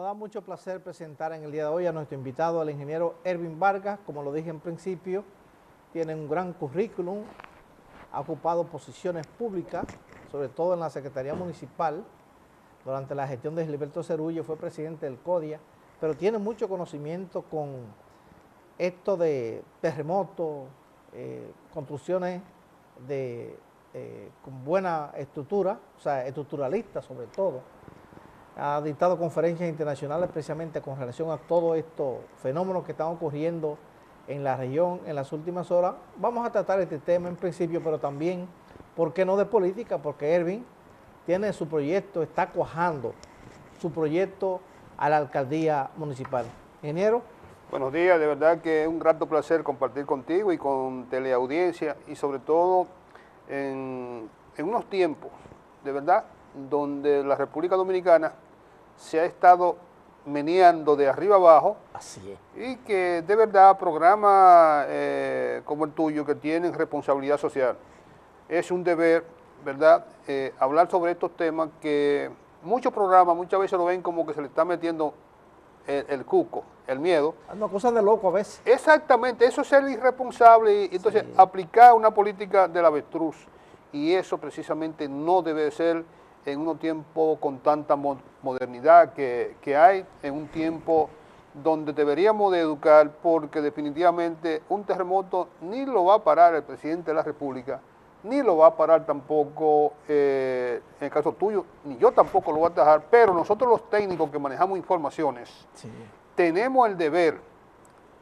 Nos da mucho placer presentar en el día de hoy a nuestro invitado, al ingeniero Ervin Vargas. Como lo dije en principio, tiene un gran currículum, ha ocupado posiciones públicas, sobre todo en la Secretaría Municipal. Durante la gestión de Gilberto Cerullo fue presidente del CODIA, pero tiene mucho conocimiento con esto de terremotos, construcciones con buena estructura, o sea, estructuralista sobre todo. Ha dictado conferencias internacionales precisamente con relación a todos estos fenómenos que están ocurriendo en la región en las últimas horas. Vamos a tratar este tema en principio, pero también, ¿por qué no de política? Porque Ervin tiene su proyecto, está cuajando su proyecto a la alcaldía municipal. Ingeniero. Buenos días, de verdad que es un grato placer compartir contigo y con teleaudiencia y sobre todo en unos tiempos, de verdad, donde la República Dominicana se ha estado meneando de arriba abajo. Así es. Y que de verdad programas como el tuyo que tienen responsabilidad social, es un deber, ¿verdad?, hablar sobre estos temas que muchos programas muchas veces lo ven como que se le está metiendo el cuco, el miedo. Una cosa de loco a veces. Exactamente, eso es ser irresponsable y entonces sí, aplicar una política del avestruz, y eso precisamente no debe ser en un tiempo con tanta modernidad que hay, en un tiempo donde deberíamos de educar, porque definitivamente un terremoto ni lo va a parar el presidente de la República, ni lo va a parar tampoco, en el caso tuyo, ni yo tampoco lo voy a atajar, pero nosotros los técnicos que manejamos informaciones, sí, tenemos el deber,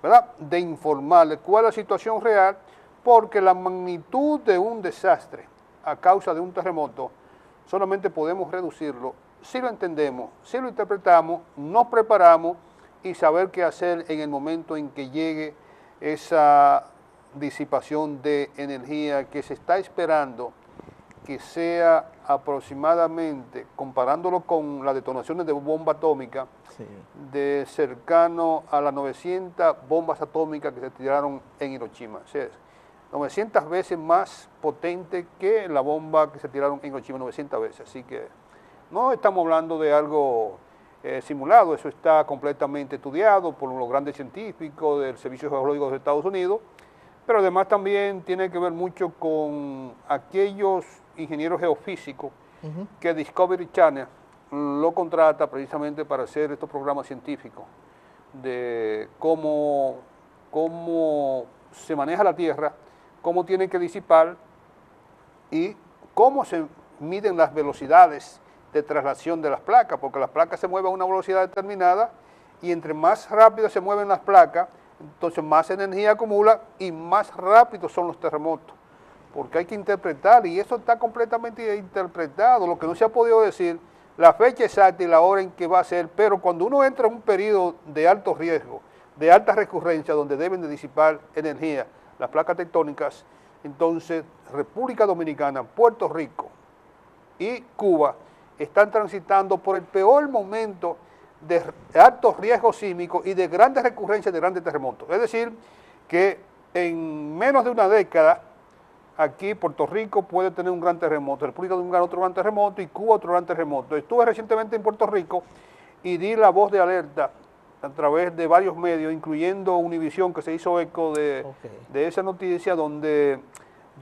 ¿verdad?, de informarles cuál es la situación real, porque la magnitud de un desastre a causa de un terremoto solamente podemos reducirlo si lo entendemos, si lo interpretamos, nos preparamos y saber qué hacer en el momento en que llegue esa disipación de energía que se está esperando que sea aproximadamente, comparándolo con las detonaciones de bomba atómica, sí, de cercano a las 900 bombas atómicas que se tiraron en Hiroshima. O sea, 900 veces más potente que la bomba que se tiraron en Hiroshima, 900 veces. Así que no estamos hablando de algo simulado, eso está completamente estudiado por los grandes científicos del Servicio Geológico de Estados Unidos, pero además también tiene que ver mucho con aquellos ingenieros geofísicos que Discovery Channel lo contrata precisamente para hacer estos programas científicos de cómo se maneja la Tierra, cómo tiene que disipar y cómo se miden las velocidades de traslación de las placas, porque las placas se mueven a una velocidad determinada y entre más rápido se mueven las placas, entonces más energía acumula y más rápido son los terremotos, porque hay que interpretar, y eso está completamente interpretado, lo que no se ha podido decir, la fecha exacta y la hora en que va a ser, pero cuando uno entra en un periodo de alto riesgo, de alta recurrencia, donde deben de disipar energía las placas tectónicas, entonces República Dominicana, Puerto Rico y Cuba están transitando por el peor momento de alto riesgo sísmico y de grandes recurrencias de grandes terremotos. Es decir, que en menos de una década, aquí Puerto Rico puede tener un gran terremoto, República Dominicana otro gran terremoto y Cuba otro gran terremoto. Estuve recientemente en Puerto Rico y di la voz de alerta a través de varios medios, incluyendo Univisión, que se hizo eco de esa noticia, donde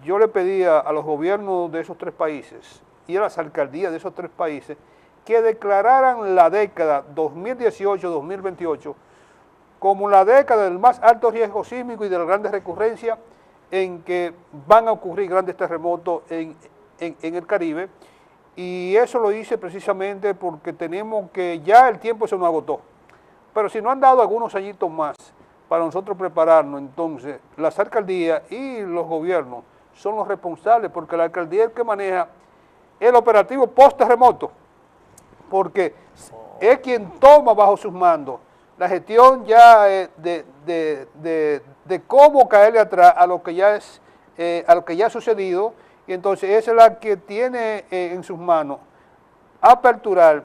yo le pedía a los gobiernos de esos tres países y a las alcaldías de esos tres países que declararan la década 2018-2028 como la década del más alto riesgo sísmico y de las grandes recurrencias en que van a ocurrir grandes terremotos en el Caribe. Y eso lo hice precisamente porque tenemos que, ya el tiempo se nos agotó. Pero si no han dado algunos añitos más para nosotros prepararnos, entonces las alcaldías y los gobiernos son los responsables, porque la alcaldía es el que maneja el operativo post-terremoto, porque es quien toma bajo sus mandos la gestión ya de cómo caerle atrás a lo que ya ha sucedido, y entonces esa es la que tiene en sus manos aperturar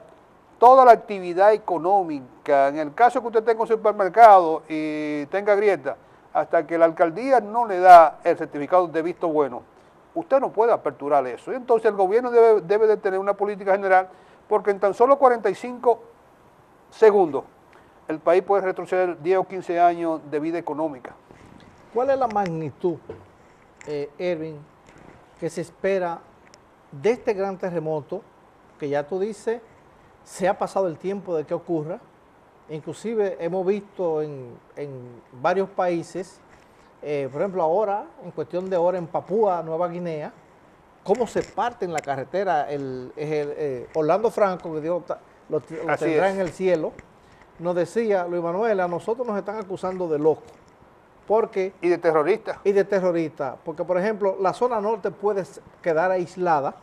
toda la actividad económica. En el caso que usted tenga un supermercado y tenga grieta, hasta que la alcaldía no le da el certificado de visto bueno, usted no puede aperturar eso. Y entonces el gobierno debe de tener una política general, porque en tan solo 45 Segundo, el país puede retroceder 10 o 15 años de vida económica. ¿Cuál es la magnitud, Erwin, que se espera de este gran terremoto, que ya tú dices, se ha pasado el tiempo de que ocurra? Inclusive hemos visto en varios países, por ejemplo ahora, en cuestión de horas en Papúa Nueva Guinea, cómo se parte en la carretera Orlando Franco, que Dios lo tendrá en el cielo, nos decía, Luis Manuel, a nosotros nos están acusando de locos. Porque, y de terroristas. Y de terroristas. Porque, por ejemplo, la zona norte puede quedar aislada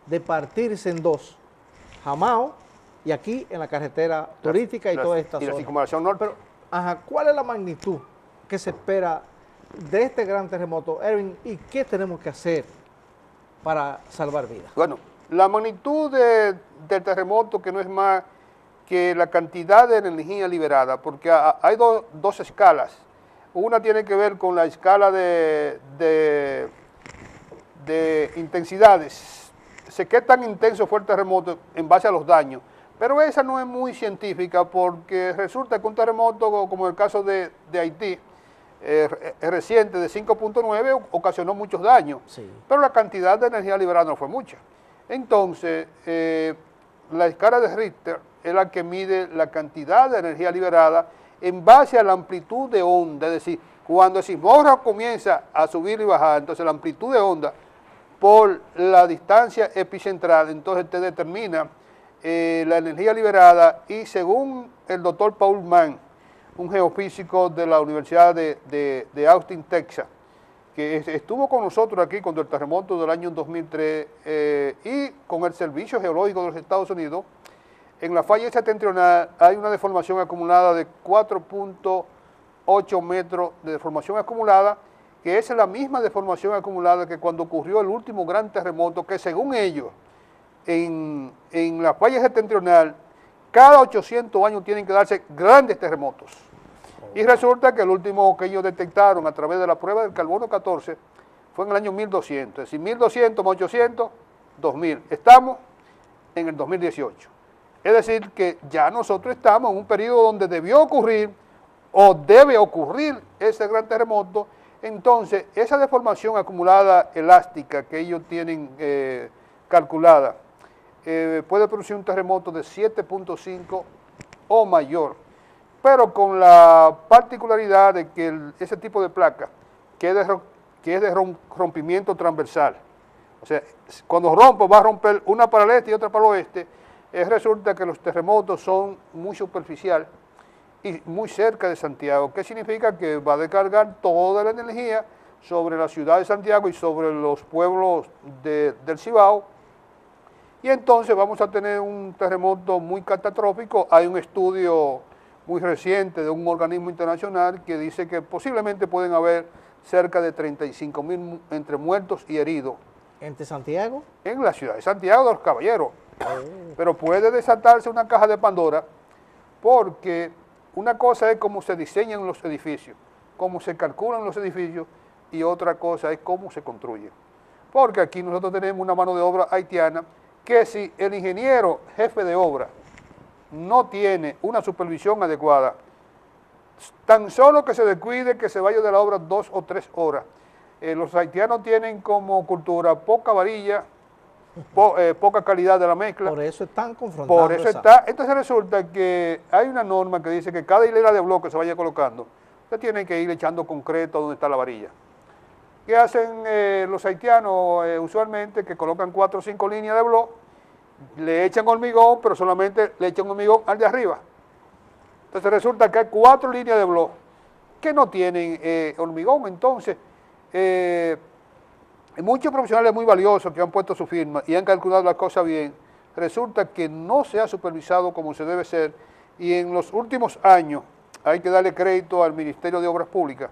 de partirse en dos. Jamao y aquí en la carretera turística y toda esta zona. Y la circunvalación norte. Pero, ajá, ¿cuál es la magnitud que se espera de este gran terremoto, Erwin? ¿Y qué tenemos que hacer para salvar vidas? Bueno, la magnitud del terremoto, que no es más que la cantidad de energía liberada, porque hay dos escalas. Una tiene que ver con la escala de intensidades. Sé qué tan intenso fue el terremoto en base a los daños, pero esa no es muy científica, porque resulta que un terremoto, como el caso de Haití, reciente de 5.9, ocasionó muchos daños, sí, pero la cantidad de energía liberada no fue mucha. Entonces, la escala de Richter es la que mide la cantidad de energía liberada en base a la amplitud de onda. Es decir, cuando el sismógrafo comienza a subir y bajar, entonces la amplitud de onda por la distancia epicentral, entonces te determina la energía liberada, y según el doctor Paul Mann, un geofísico de la Universidad de Austin, Texas, que estuvo con nosotros aquí cuando el terremoto del año 2003 y con el Servicio Geológico de los Estados Unidos, en la falla septentrional hay una deformación acumulada de 4.8 metros de deformación acumulada, que es la misma deformación acumulada que cuando ocurrió el último gran terremoto, que según ellos, en la falla septentrional, cada 800 años tienen que darse grandes terremotos. Y resulta que el último que ellos detectaron a través de la prueba del carbono 14 fue en el año 1200. Es decir, 1200 más 800, 2000. Estamos en el 2018. Es decir, que ya nosotros estamos en un periodo donde debió ocurrir o debe ocurrir ese gran terremoto. Entonces, esa deformación acumulada elástica que ellos tienen calculada puede producir un terremoto de 7.5 o mayor, pero con la particularidad de que ese tipo de placa, que es de rompimiento transversal, o sea, cuando rompo va a romper una para el este y otra para el oeste, resulta que los terremotos son muy superficiales y muy cerca de Santiago, que significa que va a descargar toda la energía sobre la ciudad de Santiago y sobre los pueblos del Cibao, y entonces vamos a tener un terremoto muy catastrófico. Hay un estudio muy reciente de un organismo internacional que dice que posiblemente pueden haber cerca de 35.000 entre muertos y heridos. ¿Entre Santiago? En la ciudad de Santiago de los Caballeros. Pero puede desatarse una caja de Pandora, porque una cosa es cómo se diseñan los edificios, cómo se calculan los edificios, y otra cosa es cómo se construyen. Porque aquí nosotros tenemos una mano de obra haitiana que, si el ingeniero jefe de obra no tiene una supervisión adecuada, tan solo que se descuide, que se vaya de la obra 2 o 3 horas. Los haitianos tienen como cultura poca varilla, poca calidad de la mezcla. Por eso están confrontando. Por eso está. Entonces resulta que hay una norma que dice que cada hilera de bloques se vaya colocando, usted tiene que ir echando concreto donde está la varilla. ¿Qué hacen los haitianos usualmente? Que colocan 4 o 5 líneas de bloques, le echan hormigón, pero solamente le echan hormigón al de arriba. Entonces resulta que hay 4 líneas de bloques que no tienen hormigón. Entonces, muchos profesionales muy valiosos que han puesto su firma y han calculado las cosas bien, resulta que no se ha supervisado como se debe ser, y en los últimos años hay que darle crédito al Ministerio de Obras Públicas,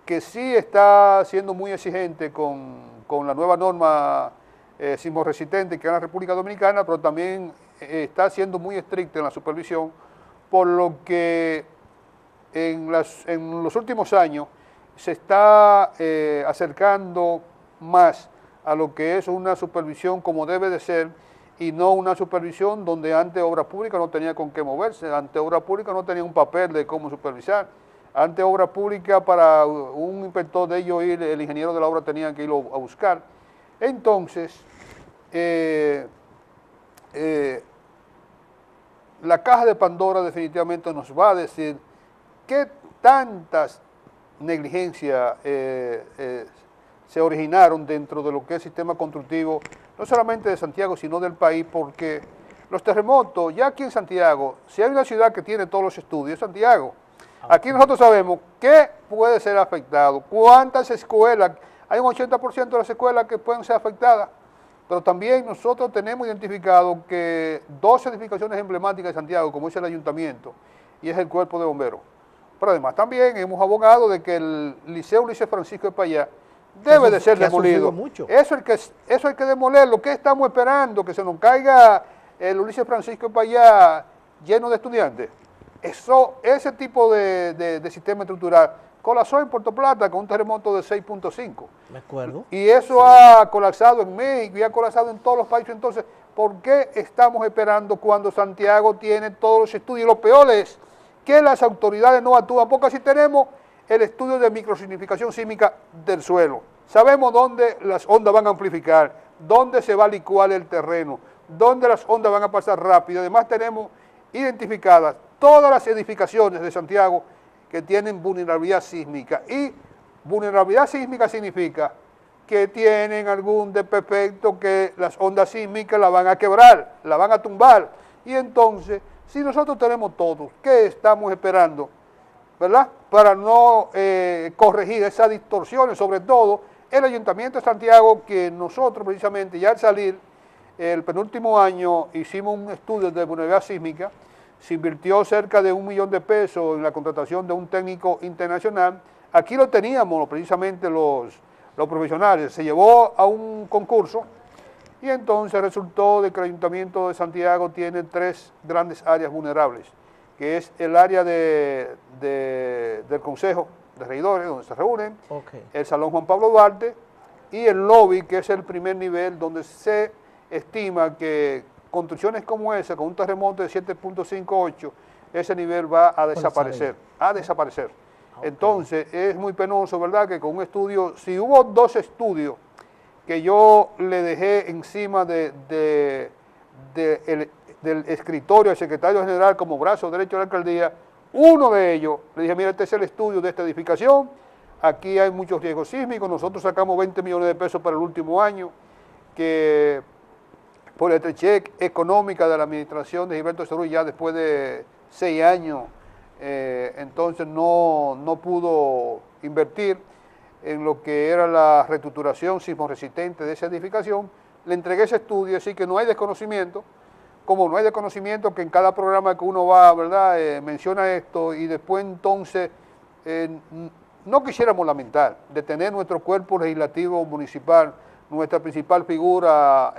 que sí está siendo muy exigente con la nueva norma sismorresistente que hay en la República Dominicana, pero también está siendo muy estricta en la supervisión, por lo que en los últimos años se está acercando más a lo que es una supervisión como debe de ser, y no una supervisión donde antes Obras Públicas no tenía con qué moverse, antes Obras Públicas no tenía un papel de cómo supervisar, antes Obras Públicas para un inspector de ellos ir, el ingeniero de la obra tenía que irlo a buscar. Entonces, la caja de Pandora definitivamente nos va a decir qué tantas negligencias se originaron dentro de lo que es el sistema constructivo, no solamente de Santiago, sino del país, porque los terremotos, ya aquí en Santiago, si hay una ciudad que tiene todos los estudios, Santiago. Aquí nosotros sabemos qué puede ser afectado, cuántas escuelas, hay un 80% de las escuelas que pueden ser afectadas, pero también nosotros tenemos identificado que 2 edificaciones emblemáticas de Santiago, como es el ayuntamiento y es el cuerpo de bomberos. Pero además también hemos abogado de que el Liceo Ulises Francisco de Payá debe de ser demolido. Eso hay que demolerlo. ¿Qué estamos esperando? ¿Que se nos caiga el Ulises Francisco de Payá lleno de estudiantes? Ese tipo de sistema estructural colapsó en Puerto Plata con un terremoto de 6.5. Me acuerdo. Y eso ha colapsado en México y ha colapsado en todos los países. Entonces, ¿por qué estamos esperando cuando Santiago tiene todos los estudios? Lo peor es que las autoridades no actúan, porque así tenemos el estudio de microsignificación sísmica del suelo. Sabemos dónde las ondas van a amplificar, dónde se va a licuar el terreno, dónde las ondas van a pasar rápido. Además tenemos identificadas todas las edificaciones de Santiago que tienen vulnerabilidad sísmica. Y vulnerabilidad sísmica significa que tienen algún desperfecto que las ondas sísmicas la van a quebrar, la van a tumbar. Y entonces, si nosotros tenemos todos, ¿qué estamos esperando? ¿Verdad? Para no corregir esas distorsiones, sobre todo el Ayuntamiento de Santiago, que nosotros precisamente ya al salir el penúltimo año hicimos un estudio de vulnerabilidad sísmica, se invirtió cerca de $1 millón en la contratación de un técnico internacional. Aquí lo teníamos precisamente los profesionales, se llevó a un concurso y entonces resultó de que el Ayuntamiento de Santiago tiene 3 grandes áreas vulnerables, que es el área del Consejo de Regidores, donde se reúnen, el Salón Juan Pablo Duarte y el lobby, que es el primer nivel, donde se estima que construcciones como esa, con un terremoto de 7.58, ese nivel va a desaparecer, Entonces, es muy penoso, ¿verdad?, que con un estudio, si hubo 2 estudios que yo le dejé encima del escritorio del secretario general como brazo derecho de la alcaldía, uno de ellos, le dije, mira, este es el estudio de esta edificación, aquí hay muchos riesgos sísmicos, nosotros sacamos 20 millones de pesos para el último año, que por la estrechez económica de la administración de Gilberto Cerú, ya después de 6 años, entonces no pudo invertir en lo que era la reestructuración sismoresistente de esa edificación. Le entregué ese estudio, así que no hay desconocimiento, como no hay desconocimiento que en cada programa que uno va, ¿verdad?, menciona esto, y después entonces no quisiéramos lamentar de tener nuestro cuerpo legislativo municipal, nuestra principal figura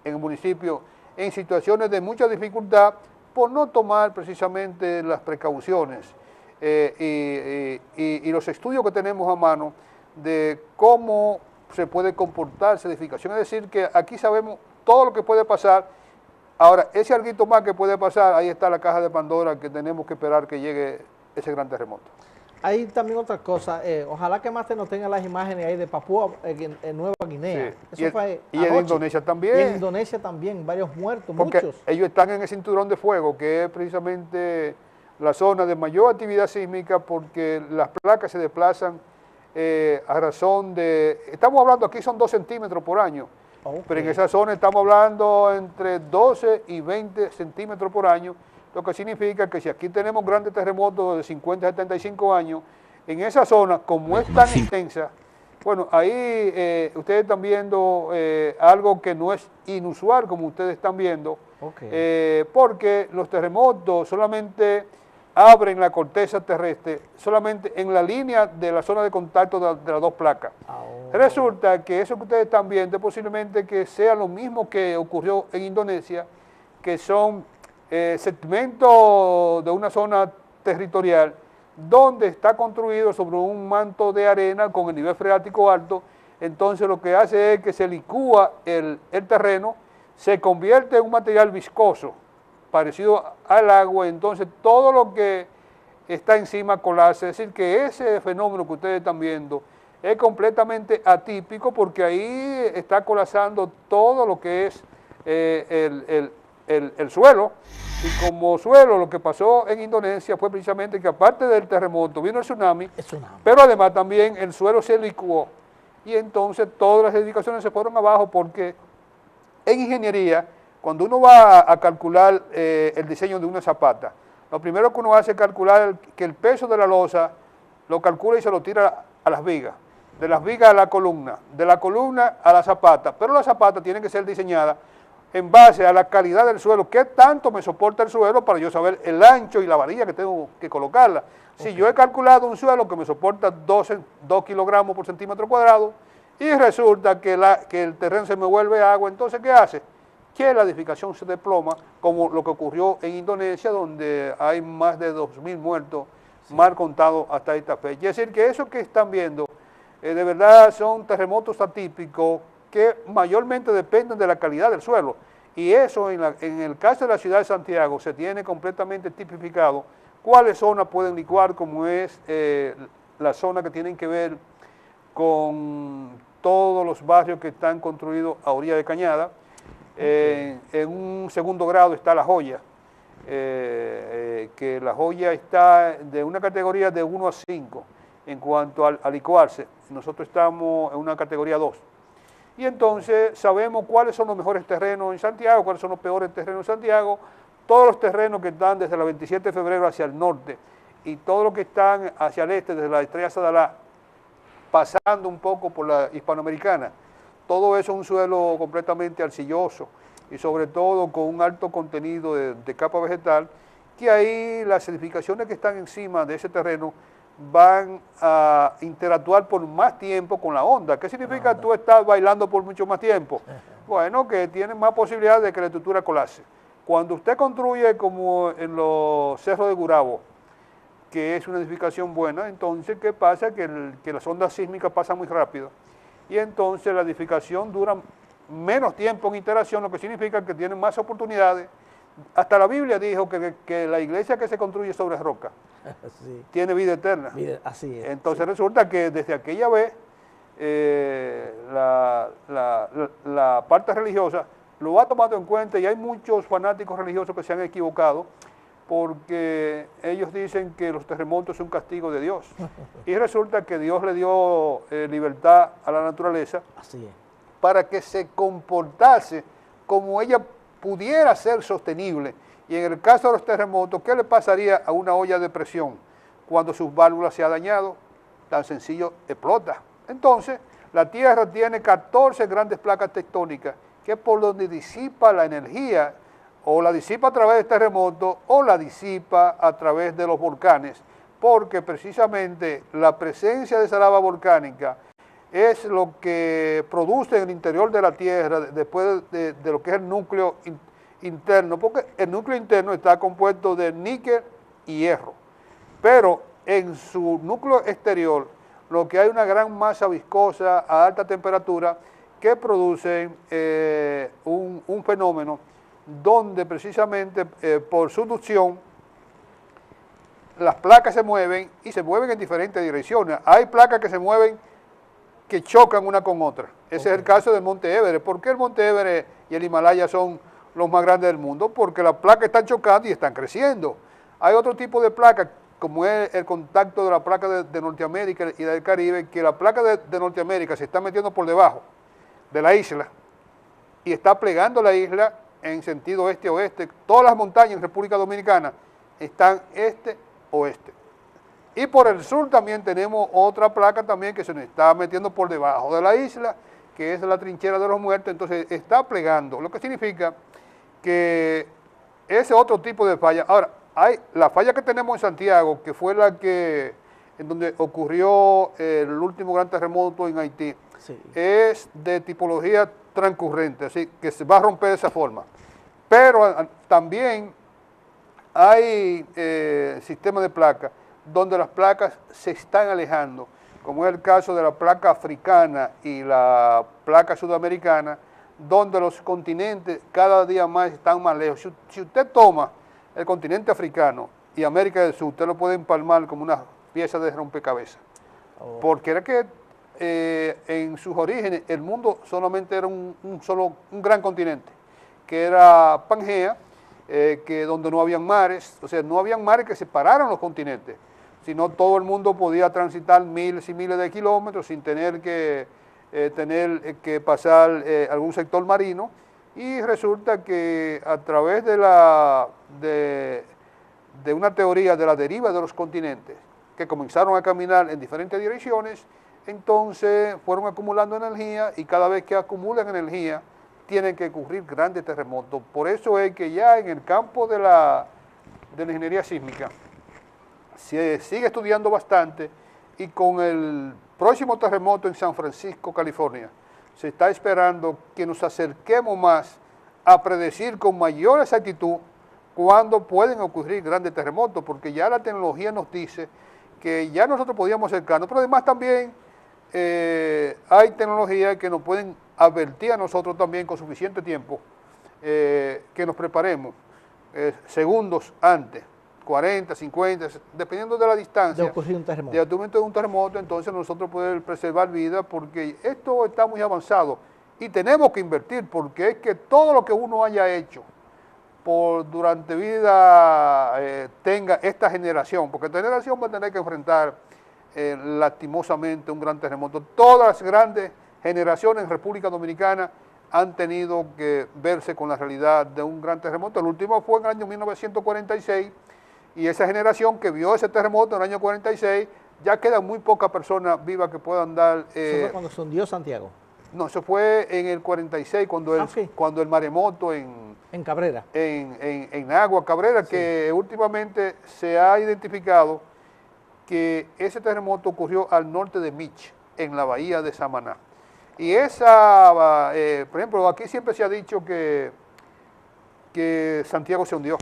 en el municipio, en situaciones de mucha dificultad por no tomar precisamente las precauciones y los estudios que tenemos a mano de cómo se puede comportar esa edificación. Es decir, que aquí sabemos todo lo que puede pasar. Ahora, ese alguito más que puede pasar, ahí está la caja de Pandora, que tenemos que esperar que llegue ese gran terremoto. Hay también otra cosa, ojalá que Máster nos tenga las imágenes ahí de Papúa en Nueva Guinea. Sí. Y en Indonesia también. Y en Indonesia también, varios muertos, porque muchos. Ellos están en el cinturón de fuego, que es precisamente la zona de mayor actividad sísmica, porque las placas se desplazan a razón de, estamos hablando aquí son 2 centímetros por año, pero en esa zona estamos hablando entre 12 y 20 centímetros por año, lo que significa que si aquí tenemos grandes terremotos de 50 a 75 años, en esa zona, como es tan extensa, bueno, ahí ustedes están viendo algo que no es inusual, como ustedes están viendo, porque los terremotos solamente abren la corteza terrestre, solamente en la línea de la zona de contacto de las 2 placas. Resulta que eso que ustedes están viendo posiblemente que sea lo mismo que ocurrió en Indonesia, que son segmentos de una zona territorial donde está construido sobre un manto de arena con el nivel freático alto. Entonces lo que hace es que se licúa el terreno, se convierte en un material viscoso, parecido al agua, entonces todo lo que está encima colapsa. Es decir, que ese fenómeno que ustedes están viendo es completamente atípico porque ahí está colapsando todo lo que es el suelo. Y como suelo, lo que pasó en Indonesia fue precisamente que aparte del terremoto vino el tsunami, pero además también el suelo se licuó. Y entonces todas las edificaciones se fueron abajo porque en ingeniería, cuando uno va a calcular el diseño de una zapata, lo primero que uno hace es calcular que el peso de la losa lo calcula y se lo tira a las vigas, de las vigas a la columna, de la columna a la zapata, pero la zapata tiene que ser diseñada en base a la calidad del suelo, qué tanto me soporta el suelo para yo saber el ancho y la varilla que tengo que colocarla. Si yo he calculado un suelo que me soporta 2 kilogramos por centímetro cuadrado y resulta que el terreno se me vuelve agua, entonces ¿qué hace? Que la edificación se desploma, como lo que ocurrió en Indonesia, donde hay más de 2.000 muertos, mal contados hasta esta fecha. Es decir, que eso que están viendo, de verdad son terremotos atípicos que mayormente dependen de la calidad del suelo. Y eso, en el caso de la ciudad de Santiago, se tiene completamente tipificado cuáles zonas pueden licuar, como es la zona que tienen que ver con todos los barrios que están construidos a orilla de cañada. En un segundo grado está La Joya, que La Joya está de una categoría de 1 a 5 en cuanto a licuarse. Nosotros estamos en una categoría 2. Y entonces sabemos cuáles son los mejores terrenos en Santiago, cuáles son los peores terrenos en Santiago, todos los terrenos que están desde la 27 de febrero hacia el norte y todos los que están hacia el este, desde la Estrella Sadalá, pasando un poco por la Hispanoamericana. Todo eso es un suelo completamente arcilloso y sobre todo con un alto contenido de capa vegetal, que ahí las edificaciones que están encima de ese terreno van a interactuar por más tiempo con la onda. ¿Qué significa tú estás bailando por mucho más tiempo? Bueno, que tienes más posibilidad de que la estructura colapse. Cuando usted construye como en los cerros de Gurabo, que es una edificación buena, entonces ¿qué pasa? Que las ondas sísmicas pasan muy rápido y entonces la edificación dura menos tiempo en interacción, lo que significa que tiene más oportunidades. Hasta la Biblia dijo que la iglesia que se construye sobre roca tiene vida eterna. Así es. Entonces resulta que desde aquella vez la parte religiosa lo ha tomado en cuenta y hay muchos fanáticos religiosos que se han equivocado porque ellos dicen que los terremotos son un castigo de Dios. Y resulta que Dios le dio libertad a la naturaleza. Así es. Para que se comportase como ella pudiera ser sostenible. Y en el caso de los terremotos, ¿qué le pasaría a una olla de presión cuando sus válvulas se han dañado? Tan sencillo, explota. Entonces, la Tierra tiene 14 grandes placas tectónicas que es por donde disipa la energía, o la disipa a través del terremoto, o la disipa a través de los volcanes, porque precisamente la presencia de esa lava volcánica es lo que produce en el interior de la Tierra, después de lo que es el núcleo interno, porque el núcleo interno está compuesto de níquel y hierro, pero en su núcleo exterior lo que hay una gran masa viscosa a alta temperatura que produce un fenómeno donde precisamente por subducción las placas se mueven y se mueven en diferentes direcciones. Hay placas que se mueven que chocan una con otra. Ese es el caso del Monte Everest. ¿Por qué el Monte Everest y el Himalaya son los más grandes del mundo? Porque las placas están chocando y están creciendo. Hay otro tipo de placas, como es el contacto de la placa de Norteamérica y del Caribe, que la placa de Norteamérica se está metiendo por debajo de la isla y está plegando la isla en sentido este-oeste. Todas las montañas en República Dominicana están este-oeste. Y por el sur también tenemos otra placa también que se nos está metiendo por debajo de la isla, que es la trinchera de los muertos, entonces está plegando, lo que significa que ese otro tipo de falla. Ahora, hay la falla que tenemos en Santiago, que fue en donde ocurrió el último gran terremoto en Haití, sí, es de tipología transcurrente, así que se va a romper de esa forma. Pero también hay sistemas de placas donde las placas se están alejando, como es el caso de la placa africana y la placa sudamericana, donde los continentes cada día más están más lejos. Si usted toma el continente africano y América del Sur, usted lo puede empalmar como una pieza de rompecabezas. Porque era que en sus orígenes el mundo solamente era un gran continente, que era Pangea, que donde no habían mares, o sea, no habían mares que separaran los continentes, sino todo el mundo podía transitar miles y miles de kilómetros sin tener que pasar algún sector marino, y resulta que a través de una teoría de la deriva de los continentes, que comenzaron a caminar en diferentes direcciones, entonces fueron acumulando energía, y cada vez que acumulan energía tienen que ocurrir grandes terremotos. Por eso es que ya en el campo de la ingeniería sísmica se sigue estudiando bastante, y con el próximo terremoto en San Francisco, California, se está esperando que nos acerquemos más a predecir con mayor exactitud cuándo pueden ocurrir grandes terremotos, porque ya la tecnología nos dice que ya nosotros podíamos acercarnos, pero además también hay tecnologías que nos pueden advertir a nosotros también con suficiente tiempo, que nos preparemos segundos antes, 40, 50, dependiendo de la distancia de ocurrir un terremoto. De momento de un terremoto, entonces nosotros podemos preservar vida, porque esto está muy avanzado y tenemos que invertir, porque es que todo lo que uno haya hecho durante vida tenga esta generación, porque esta generación va a tener que enfrentar lastimosamente un gran terremoto. Todas las grandes generaciones en República Dominicana han tenido que verse con la realidad de un gran terremoto. El último fue en el año 1946, y esa generación que vio ese terremoto en el año 46, ya quedan muy pocas personas vivas que puedan dar... ¿Eso fue cuando se hundió Santiago? No, eso fue en el 46, cuando el maremoto en Cabrera. En Agua Cabrera, sí. Que últimamente se ha identificado que ese terremoto ocurrió al norte de Mich, en la bahía de Samaná. Y por ejemplo, aquí siempre se ha dicho que Santiago se hundió.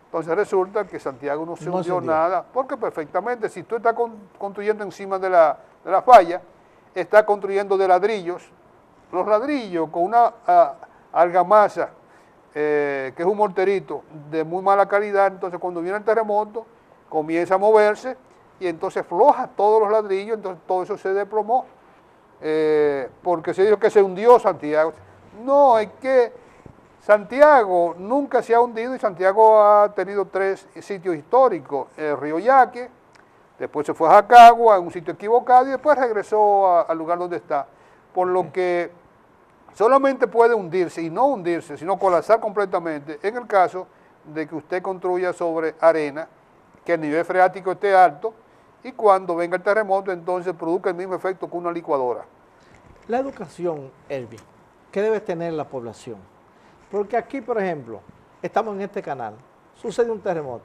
Entonces resulta que Santiago no se hundió nada, porque perfectamente, si tú estás construyendo encima de la falla, estás construyendo de ladrillos, los ladrillos con una argamasa, que es un morterito de muy mala calidad, entonces cuando viene el terremoto, comienza a moverse, y entonces floja todos los ladrillos, entonces todo eso se desplomó, porque se dijo que se hundió Santiago. No, es que Santiago nunca se ha hundido, y Santiago ha tenido 3 sitios históricos: el río Yaque, después se fue a Jacagua, en un sitio equivocado, y después regresó al lugar donde está. Por lo que solamente puede hundirse, y no hundirse, sino colapsar completamente, en el caso de que usted construya sobre arena, que el nivel freático esté alto, y cuando venga el terremoto, entonces produzca el mismo efecto que una licuadora. La educación, Elvin, ¿qué debe tener la población? Porque aquí, por ejemplo, estamos en este canal, sucede un terremoto.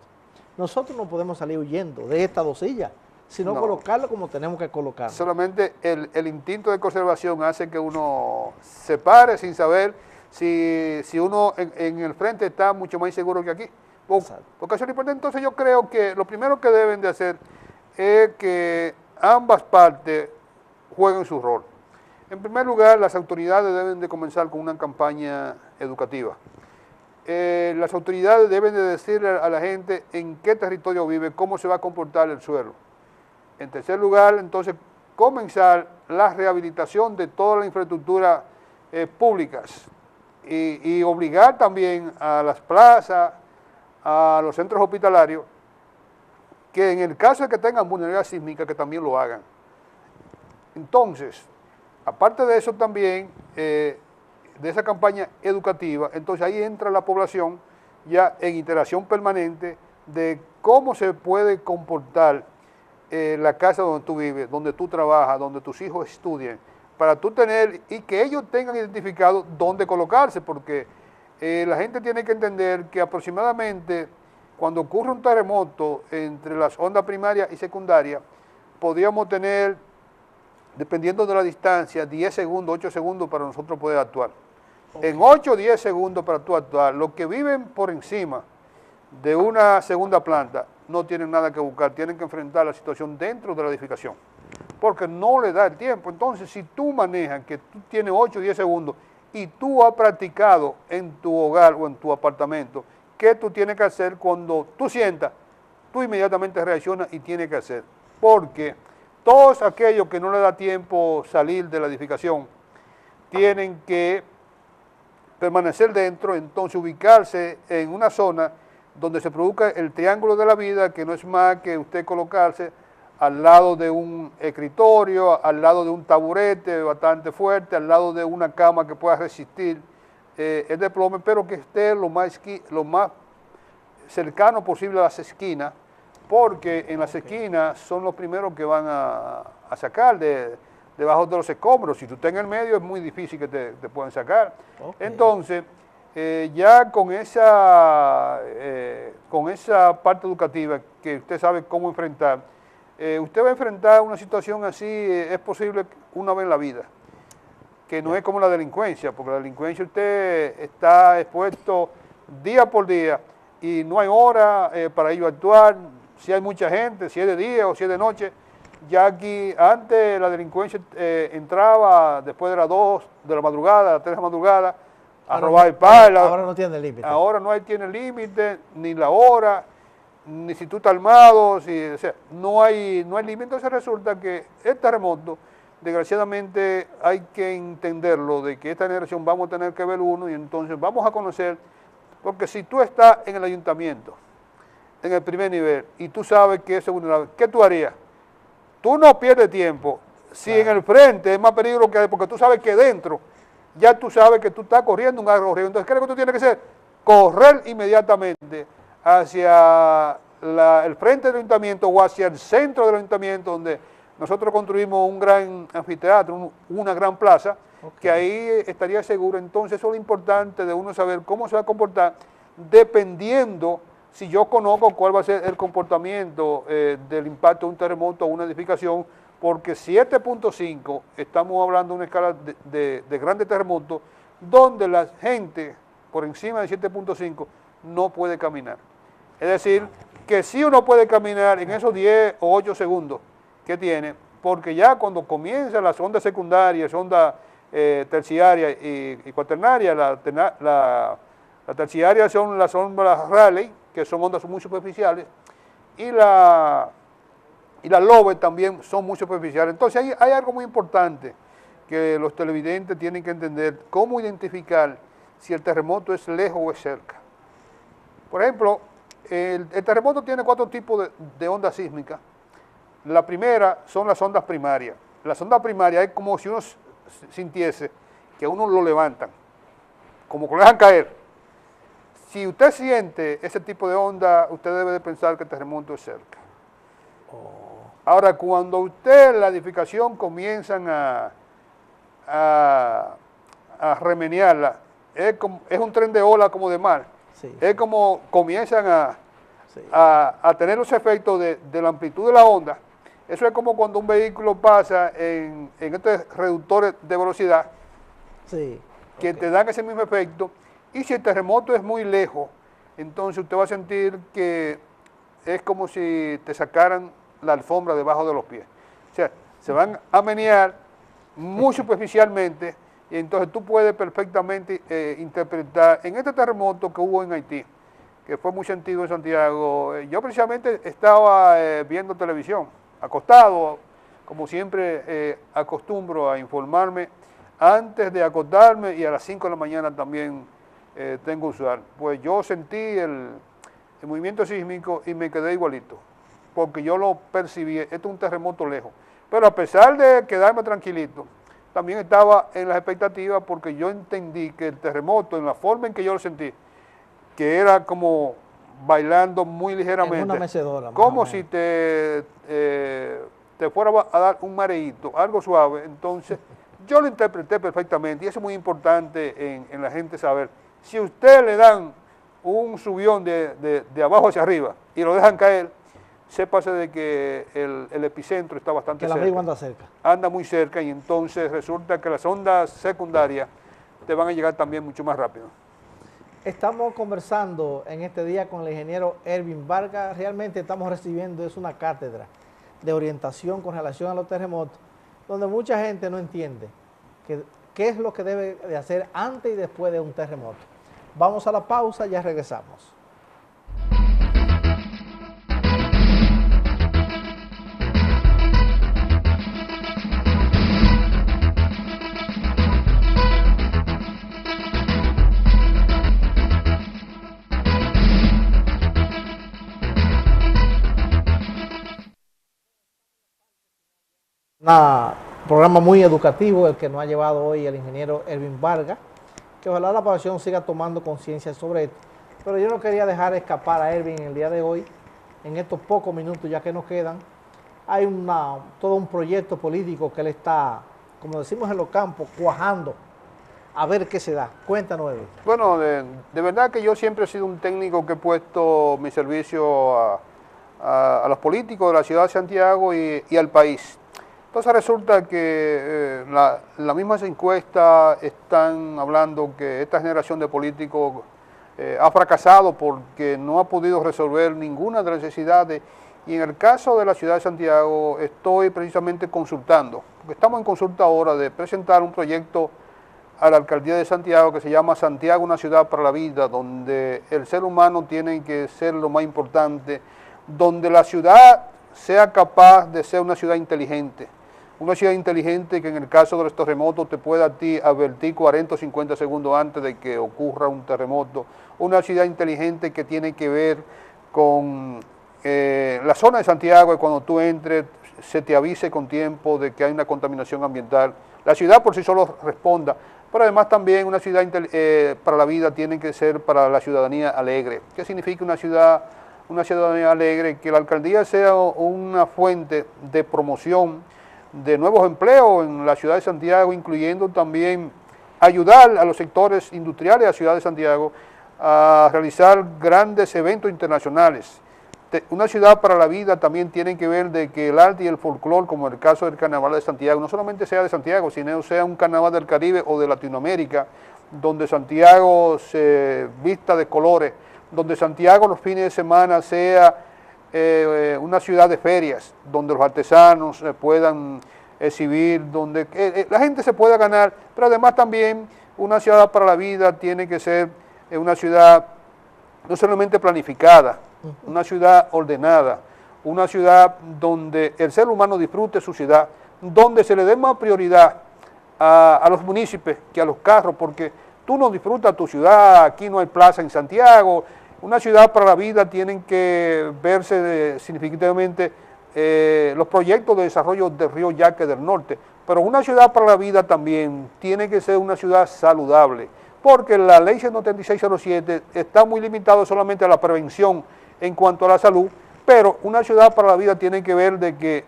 Nosotros no podemos salir huyendo de esta dosilla, sino colocarlo como tenemos que colocarlo. Solamente el instinto de conservación hace que uno se pare sin saber si uno en el frente está mucho más inseguro que aquí. Porque eso es lo importante. Entonces yo creo que lo primero que deben de hacer es que ambas partes jueguen su rol. En primer lugar, las autoridades deben de comenzar con una campaña educativa. Las autoridades deben de decirle a la gente en qué territorio vive, cómo se va a comportar el suelo. En tercer lugar, entonces, comenzar la rehabilitación de toda la infraestructura públicas, y obligar también a las plazas, a los centros hospitalarios, que en el caso de que tengan vulnerabilidad sísmica, que también lo hagan. Entonces, aparte de eso también, de esa campaña educativa, entonces ahí entra la población ya en interacción permanente de cómo se puede comportar la casa donde tú vives, donde tú trabajas, donde tus hijos estudien, para tú tener, y que ellos tengan identificado dónde colocarse, porque la gente tiene que entender que aproximadamente cuando ocurre un terremoto entre las ondas primarias y secundarias, podríamos tener, dependiendo de la distancia, 10 segundos, 8 segundos para nosotros poder actuar. Okay. En 8 o 10 segundos para tú actuar. Los que viven por encima de una segunda planta no tienen nada que buscar, tienen que enfrentar la situación dentro de la edificación, porque no le da el tiempo. Entonces, si tú manejas que tú tienes 8 o 10 segundos y tú has practicado en tu hogar o en tu apartamento qué tú tienes que hacer cuando tú sientas, tú inmediatamente reaccionas y tienes que hacer. Porque todos aquellos que no les da tiempo salir de la edificación tienen que permanecer dentro, entonces ubicarse en una zona donde se produzca el triángulo de la vida, que no es más que usted colocarse al lado de un escritorio, al lado de un taburete bastante fuerte, al lado de una cama que pueda resistir el desplome, pero que esté lo más cercano posible a las esquinas, porque en las esquinas son los primeros que van a sacar debajo de los escombros. Si tú estás en el medio es muy difícil que te puedan sacar. Entonces, ya con esa parte educativa que usted sabe cómo enfrentar, usted va a enfrentar una situación así, es posible una vez en la vida, que no es como la delincuencia, porque la delincuencia usted está expuesto día por día y no hay hora para ello actuar, si hay mucha gente, si es de día o si es de noche. Ya aquí, antes la delincuencia entraba después de las 2 de la madrugada, las 3 de la madrugada, a robar el pan. Ahora no tiene límite. Ahora no tiene límite, ni la hora, ni si tú estás armado, o sea, no hay límite. Entonces resulta que el terremoto, desgraciadamente hay que entenderlo, de que esta generación vamos a tener que ver uno y entonces vamos a conocer, porque si tú estás en el ayuntamiento, en el primer nivel, y tú sabes que eso es vulnerable, ¿qué tú harías? Tú no pierdes tiempo. Si en el frente es más peligro que porque tú sabes que dentro, ya tú sabes que tú estás corriendo un agro río. Entonces, ¿qué es lo que tú tienes que hacer? Correr inmediatamente hacia el frente del ayuntamiento o hacia el centro del ayuntamiento, donde nosotros construimos un gran anfiteatro, una gran plaza, que ahí estaría seguro. Entonces, eso es lo importante de uno saber cómo se va a comportar, dependiendo si yo conozco cuál va a ser el comportamiento del impacto de un terremoto o una edificación, porque 7.5, estamos hablando de una escala de grandes terremotos, donde la gente por encima de 7.5 no puede caminar. Es decir, que sí uno puede caminar en esos 10 o 8 segundos que tiene, porque ya cuando comienza las ondas secundarias, ondas terciarias y cuaternarias, la terciaria son las ondas Rayleigh, que son ondas muy superficiales, y las Lobel también son muy superficiales. Entonces hay algo muy importante que los televidentes tienen que entender, cómo identificar si el terremoto es lejos o es cerca. Por ejemplo, el terremoto tiene 4 tipos de ondas sísmicas. La primera son las ondas primarias. Las ondas primarias es como si uno sintiese que uno lo levantan, como que lo dejan caer. Si usted siente ese tipo de onda, usted debe de pensar que el terremoto es cerca. Ahora, cuando usted, la edificación, comienzan a remeniarla, es un tren de ola como de mar. Sí. Es como comienzan a tener los efectos de la amplitud de la onda. Eso es como cuando un vehículo pasa en estos reductores de velocidad, que te dan ese mismo efecto. Y si el terremoto es muy lejos, entonces usted va a sentir que es como si te sacaran la alfombra debajo de los pies. O sea, se van a menear muy superficialmente y entonces tú puedes perfectamente interpretar. En este terremoto que hubo en Haití, que fue muy sentido en Santiago, yo precisamente estaba viendo televisión, acostado, como siempre acostumbro a informarme antes de acostarme y a las 5 de la mañana también tengo usual. Pues yo sentí el movimiento sísmico y me quedé igualito, porque yo lo percibí. Esto es un terremoto lejos, pero a pesar de quedarme tranquilito, también estaba en las expectativas, porque yo entendí que el terremoto, en la forma en que yo lo sentí, que era como bailando muy ligeramente, en una mecedora, como si te fuera a dar un mareíto, algo suave. Entonces yo lo interpreté perfectamente, y eso es muy importante en la gente saber. Si usted le dan un subión de abajo hacia arriba y lo dejan caer, sépase de que el epicentro está bastante cerca. Que el amigo anda cerca. Anda muy cerca, y entonces resulta que las ondas secundarias te van a llegar también mucho más rápido. Estamos conversando en este día con el ingeniero Ervin Vargas. Realmente estamos recibiendo una cátedra de orientación con relación a los terremotos, donde mucha gente no entiende que qué es lo que debe de hacer antes y después de un terremoto. Vamos a la pausa, ya regresamos. Un programa muy educativo el que nos ha llevado hoy el ingeniero Ervin Vargas, que ojalá la población siga tomando conciencia sobre esto. Pero yo no quería dejar escapar a Ervin el día de hoy, en estos pocos minutos ya que nos quedan. Hay todo un proyecto político que él está, como decimos en los campos, cuajando, a ver qué se da. Cuéntanos, Ervin. Bueno, de verdad que yo siempre he sido un técnico que he puesto mi servicio a los políticos de la ciudad de Santiago y al país. Entonces resulta que las mismas encuestas están hablando que esta generación de políticos ha fracasado porque no ha podido resolver ninguna de las necesidades. Y en el caso de la ciudad de Santiago estoy precisamente consultando, porque estamos en consulta ahora de presentar un proyecto a la alcaldía de Santiago que se llama Santiago, una ciudad para la vida, donde el ser humano tiene que ser lo más importante, donde la ciudad sea capaz de ser una ciudad inteligente. Una ciudad inteligente que en el caso de los terremotos te pueda a ti advertir 40 o 50 segundos antes de que ocurra un terremoto. Una ciudad inteligente que tiene que ver con la zona de Santiago, y cuando tú entres se te avise con tiempo de que hay una contaminación ambiental. La ciudad por sí solo responda, pero además también una ciudad para la vida tiene que ser para la ciudadanía alegre. ¿Qué significa una ciudadanía alegre? Que la alcaldía sea una fuente de promoción de nuevos empleos en la ciudad de Santiago, incluyendo también ayudar a los sectores industriales de la ciudad de Santiago a realizar grandes eventos internacionales. Una ciudad para la vida también tiene que ver de que el arte y el folclore, como el caso del Carnaval de Santiago, no solamente sea de Santiago, sino sea un carnaval del Caribe o de Latinoamérica, donde Santiago se vista de colores, donde Santiago los fines de semana sea una ciudad de ferias, donde los artesanos puedan exhibir, donde la gente se pueda ganar, pero además también una ciudad para la vida tiene que ser una ciudad no solamente planificada, una ciudad ordenada, una ciudad donde el ser humano disfrute su ciudad, donde se le dé más prioridad a los municipios que a los carros, porque tú no disfrutas tu ciudad, aquí no hay plaza en Santiago. Una ciudad para la vida tienen que verse significativamente los proyectos de desarrollo del río Yaque del Norte, pero una ciudad para la vida también tiene que ser una ciudad saludable, porque la ley 13607 está muy limitada solamente a la prevención en cuanto a la salud, pero una ciudad para la vida tiene que ver de que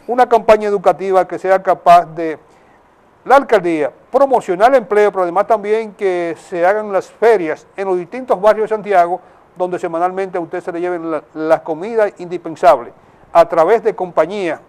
una campaña educativa que sea capaz de la alcaldía promocionar el empleo, pero además también que se hagan las ferias en los distintos barrios de Santiago, donde semanalmente a usted se le lleven las comidas indispensables a través de compañías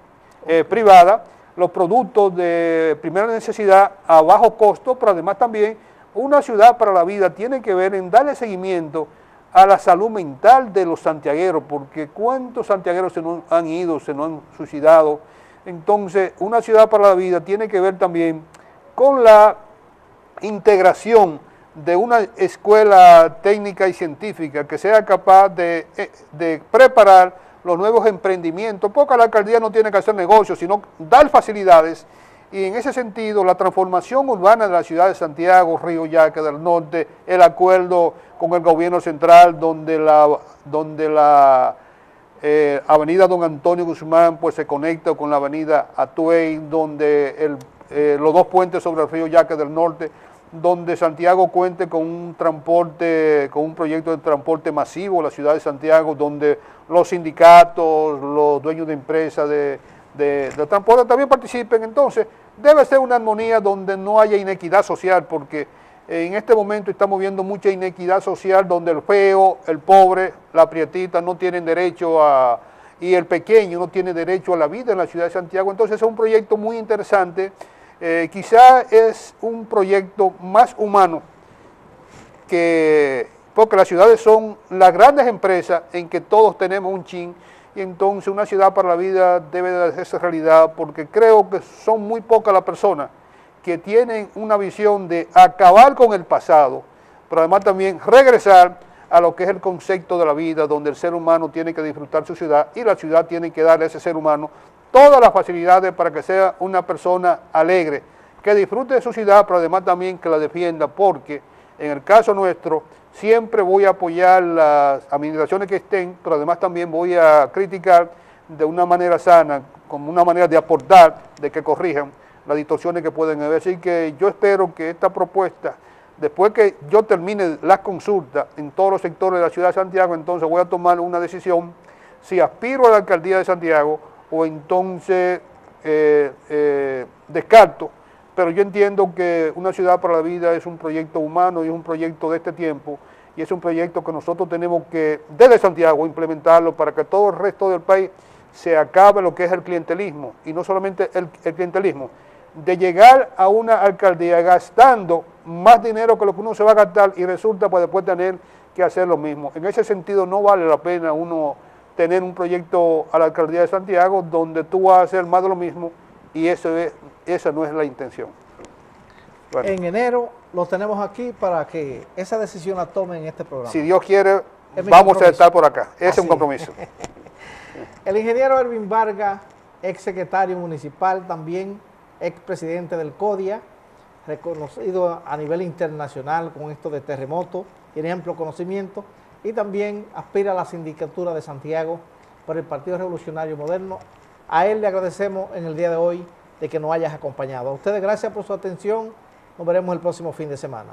privadas, los productos de primera necesidad a bajo costo, pero además también una ciudad para la vida tiene que ver en darle seguimiento a la salud mental de los santiagueros, porque cuántos santiagueros se nos han ido, se nos han suicidado. Entonces, una ciudad para la vida tiene que ver también con la integración de una escuela técnica y científica que sea capaz de preparar los nuevos emprendimientos, porque la alcaldía no tiene que hacer negocios, sino dar facilidades, y en ese sentido la transformación urbana de la ciudad de Santiago, Río Yaque del Norte, el acuerdo con el gobierno central, donde la avenida Don Antonio Guzmán pues se conecta con la avenida Atuey, donde los dos puentes sobre el río Yaque del Norte, donde Santiago cuente con un proyecto de transporte masivo, la ciudad de Santiago, donde los sindicatos, los dueños de empresas de transporte también participen. Entonces, debe ser una armonía donde no haya inequidad social, porque en este momento estamos viendo mucha inequidad social, donde el feo, el pobre, la prietita no tienen derecho y el pequeño no tiene derecho a la vida en la ciudad de Santiago. Entonces, es un proyecto muy interesante. Quizá es un proyecto más humano, porque las ciudades son las grandes empresas en que todos tenemos un chin, y entonces una ciudad para la vida debe de hacerse realidad, porque creo que son muy pocas las personas que tienen una visión de acabar con el pasado, pero además también regresar a lo que es el concepto de la vida, donde el ser humano tiene que disfrutar su ciudad y la ciudad tiene que darle a ese ser humano todas las facilidades para que sea una persona alegre, que disfrute de su ciudad, pero además también que la defienda, porque en el caso nuestro siempre voy a apoyar las administraciones que estén, pero además también voy a criticar de una manera sana, como una manera de aportar, de que corrijan las distorsiones que pueden haber. Así que yo espero que esta propuesta, después que yo termine las consultas en todos los sectores de la ciudad de Santiago, entonces voy a tomar una decisión si aspiro a la alcaldía de Santiago o entonces descarto. Pero yo entiendo que una ciudad para la vida es un proyecto humano y es un proyecto de este tiempo y es un proyecto que nosotros tenemos que, desde Santiago, implementarlo para que todo el resto del país se acabe lo que es el clientelismo, y no solamente el clientelismo, de llegar a una alcaldía gastando más dinero que lo que uno se va a gastar y resulta pues después tener que hacer lo mismo. En ese sentido no vale la pena uno tener un proyecto a la alcaldía de Santiago donde tú vas a hacer más de lo mismo y esa no es la intención. Bueno, en enero los tenemos aquí para que esa decisión la tomen en este programa. si Dios quiere, vamos a estar por acá. Ese es un compromiso. El ingeniero Ervin Vargas, ex secretario municipal, también ex presidente del CODIA, reconocido a nivel internacional con esto de terremotos, tiene amplio conocimiento y también aspira a la sindicatura de Santiago por el Partido Revolucionario Moderno. A él le agradecemos en el día de hoy de que nos hayas acompañado. A ustedes gracias por su atención, nos veremos el próximo fin de semana.